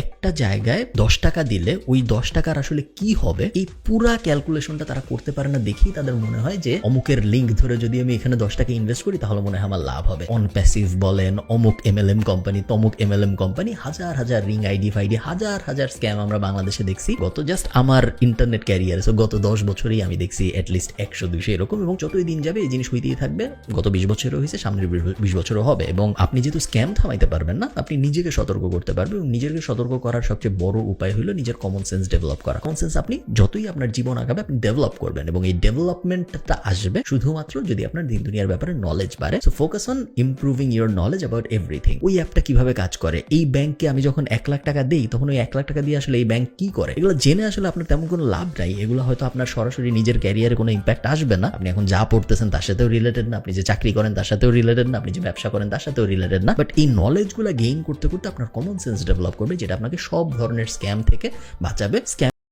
একটা জায়গায় 10 টাকা দিলে ওই 10 টাকার আসলে কি হবে এই পুরা ক্যালকুলেশনটা তারা করতে পারে না, দেখেই তাদের মনে হয় যে অমুকের লিঙ্ক ধরে যদি আমি এখানে 10 টাকা ইনভেস্ট করি তাহলে মনে হয় আমার লাভ হবে। অন প্যাসিভ বলেন, অমুক এমএলএম কোম্পানি, তমুক এমএলএম কোম্পানি, হাজার হাজার রিং আইডি ফাইডি, হাজার হাজার স্ক্যাম আমরা বাংলাদেশে দেখছি গত জাস্ট আমার ইন্টারনেট ক্যারিয়ারে। সো গত 10 বছরেই আমি দেখছি অ্যাটলিস্ট 100-200 এরকম, এবং যতই দিন যাবে এই জিনিস হইতেই থাকবে। গত 20 বছরও হয়েছে, সামনের 20 বছরও হবে। এবং আপনি যেহেতু স্ক্যাম থামাইতে পারবেন না, আপনি নিজেকে সতর্ক করতে পারবেন, এবং নিজেকে সতর্ক করার সবচেয়ে বড় উপায় হলো নিজের কমন সেন্স ডেভেলপ করা। কমন সেন্স আপনি যতই আপনার জীবন আগাবে আপনি ডেভেলপ করবেন, এবং এই ডেভেলপমেন্টটা আসবে শুধুমাত্র যদি আপনার দিন দুনিয়ার ব্যাপারে নলেজ বাড়ে। So focus on improving your knowledge about everything. ওই অ্যাপটা কিভাবে কাজ করে, এই ব্যাংকে আমি যখন 1 লাখ টাকা দেই তখন ওই 1 লাখ টাকা দিয়ে আসলে এই ব্যাংক কি করে, এগুলো জেনে আসলে আপনার তেমন কোনো লাভ নাই। এগুলো হয়তো আপনার সরাসরি নিজের ক্যারিয়ারে কোনো ইম্প্যাক্ট আসবে না। আপনি এখন যা পড়তেছেন তার সাথেও রিলেটেড না, আপনি যে চাকরি করেন তার সাথেও রিলেটেড না, আপনি যে ব্যবসা করেন তার সাথেও রিলেটেড না। বাট এই নলেজগুলো গেইন করতে করতে আপনার কমন সেন্স ডেভেলপ করবে, যেটা আপনাকে সব ধরনের স্ক্যাম থেকে বাঁচাবে। স্ক্যাম